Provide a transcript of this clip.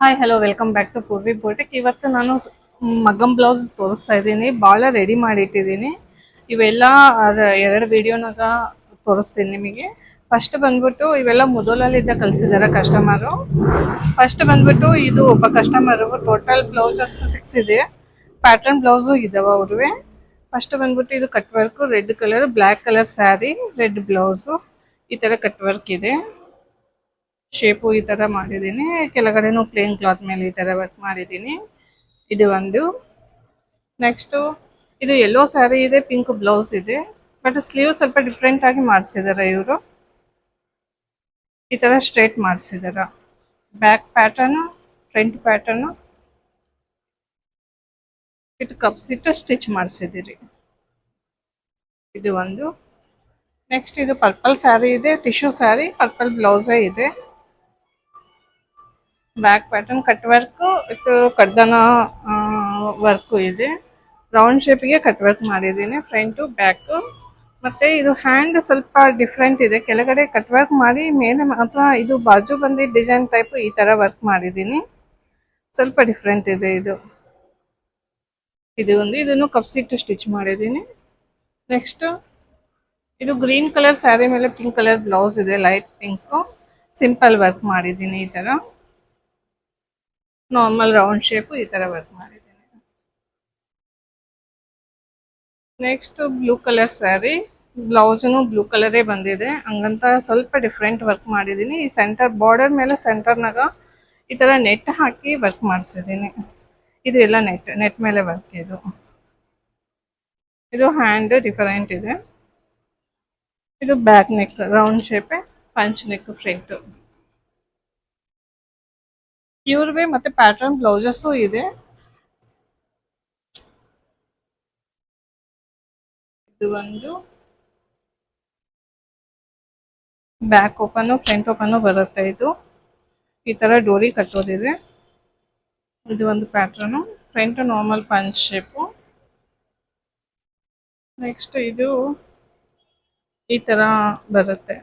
Hi hello welcome back to Poorvi Boutique. ಇವತ್ತು ನಾನು Magam blouse ತೋರಿಸ್ತಾ ಇದ್ದೀನಿ. ಭಾಳ ರೆಡಿ ಮಾಡಿಟ್ಟಿದ್ದೀನಿ. ಇವೆಲ್ಲ ಎರಡು ವಿಡಿಯೋನಾಗ ತೋರಿಸ್ತೀನಿ ನಿಮಗೆ. ಫಸ್ಟ್ ಬಂದ್ಬಿಟ್ಟು ಇವೆಲ್ಲ ಮೊದಲಲ್ಲಿದ್ದ ಕಲಿಸಿದ್ದಾರೆ ಕಸ್ಟಮರು. ಫಸ್ಟ್ ಬಂದ್ಬಿಟ್ಟು ಇದು ಒಬ್ಬ ಕಸ್ಟಮರು ಟೋಟಲ್ ಬ್ಲೌಸಸ್ 6 ಇದೆ. ಪ್ಯಾಟರ್ನ್ ಬ್ಲೌಸು ಇದಾವೆ ಅವ್ರಿಗೆ. ಫಸ್ಟ್ ಬಂದ್ಬಿಟ್ಟು ಇದು cut work, red colour, black colour sari, red blouse, ಈ ಥರ ಕಟ್ ವರ್ಕ್ ಇದೆ. ಶೇಪು ಈ ತರ ಮಾಡಿದ್ದೀನಿ. ಕೆಳಗಡೆನೂ ಪ್ಲೇನ್ ಕ್ಲಾತ್ ಮೇಲೆ ಈ ತರ ವರ್ಕ್ ಮಾಡಿದ್ದೀನಿ. ಇದು ಒಂದು. ನೆಕ್ಸ್ಟ್ ಇದು ಯೆಲ್ಲೋ ಸ್ಯಾರಿ ಇದೆ, ಪಿಂಕ್ ಬ್ಲೌಸ್ ಇದೆ. ಬಟ್ ಸ್ಲೀವ್ ಸ್ವಲ್ಪ ಡಿಫ್ರೆಂಟ್ ಆಗಿ ಮಾಡಿಸಿದಾರೆ ಇವರು. ಈ ತರ ಸ್ಟ್ರೇಟ್ ಮಾಡಿಸಿದಾರ. ಬ್ಯಾಕ್ ಪ್ಯಾಟರ್ನ್, ಫ್ರಂಟ್ ಪ್ಯಾಟರ್ನ್, ಇದು ಕಪ್ಸ್ ಇಟ್ಟು ಸ್ಟಿಚ್ ಮಾಡಿಸಿದಿರಿ. ಇದು ಒಂದು. ನೆಕ್ಸ್ಟ್ ಇದು ಪರ್ಪಲ್ ಸ್ಯಾರಿ ಇದೆ, ಟಿಶ್ಯೂ ಸ್ಯಾರಿ, ಪರ್ಪಲ್ ಬ್ಲೌಸೇ ಇದೆ. ಬ್ಯಾಕ್ ಪ್ಯಾಟರ್ನ್ ಕಟ್ ವರ್ಕ್, ಕಡ್ದನ ವರ್ಕು ಇದೆ. ರೌಂಡ್ ಶೇಪಿಗೆ ಕಟ್ ವರ್ಕ್ ಮಾಡಿದ್ದೀನಿ, ಫ್ರಂಟು ಬ್ಯಾಕು. ಮತ್ತೆ ಇದು ಹ್ಯಾಂಡ್ ಸ್ವಲ್ಪ ಡಿಫ್ರೆಂಟ್ ಇದೆ. ಕೆಳಗಡೆ ಕಟ್ ವರ್ಕ್ ಮಾಡಿ ಮೇಲೆ ಅಥವಾ ಇದು ಬಾಜು ಬಂದಿ ಡಿಸೈನ್ ಟೈಪ್ ಈ ತರ ವರ್ಕ್ ಮಾಡಿದ್ದೀನಿ. ಸ್ವಲ್ಪ ಡಿಫ್ರೆಂಟ್ ಇದೆ ಇದು. ಇದು ಒಂದು. ಇದನ್ನು ಕಪ್ಸಿಟ್ಟು ಸ್ಟಿಚ್ ಮಾಡಿದ್ದೀನಿ. ನೆಕ್ಸ್ಟ್ ಇದು ಗ್ರೀನ್ ಕಲರ್ ಸ್ಯಾರಿ ಮೇಲೆ ಪಿಂಕ್ ಕಲರ್ ಬ್ಲೌಸ್ ಇದೆ, ಲೈಟ್ ಪಿಂಕ್. ಸಿಂಪಲ್ ವರ್ಕ್ ಮಾಡಿದ್ದೀನಿ ಈ ತರ. ನಾರ್ಮಲ್ ರೌಂಡ್ ಶೇಪ್ ಈ ತರ ವರ್ಕ್ ಮಾಡಿದ್ದೀನಿ. ನೆಕ್ಸ್ಟ್ ಬ್ಲೂ ಕಲರ್ ಸ್ಯಾರಿ, ಬ್ಲೌಸ್ನು ಬ್ಲೂ ಕಲರೇ ಬಂದಿದೆ. ಹಂಗಂತ ಸ್ವಲ್ಪ ಡಿಫ್ರೆಂಟ್ ವರ್ಕ್ ಮಾಡಿದ್ದೀನಿ. ಈ ಸೆಂಟರ್ ಬಾರ್ಡರ್ ಮೇಲೆ ಸೆಂಟರ್ನಾಗ ಈ ತರ ನೆಟ್ ಹಾಕಿ ವರ್ಕ್ ಮಾಡಿಸಿದ್ದೀನಿ. ಇದು ಎಲ್ಲ ನೆಟ್ ಮೇಲೆ ವರ್ಕ್ ಇದು. ಇದು ಹ್ಯಾಂಡ್ ಡಿಫರೆಂಟ್ ಇದೆ. ಇದು back neck round shape, punch neck front. ಇವ್ರವೇ ಮತ್ತೆ ಪ್ಯಾಟರ್ನ್ ಬ್ಲೌಸಸ್ಸು ಇದೆ. ಇದು ಒಂದು. ಬ್ಯಾಕ್ ಓಪನ್, ಫ್ರಂಟ್ ಓಪನ್ ಬರುತ್ತೆ ಇದು. ಈ ತರ ಡೋರಿ ಕಟ್ಟೋದಿದೆ. ಇದು ಒಂದು pattern. Front normal punch shape. Next ಇದು ಈ ತರ ಬರುತ್ತೆ.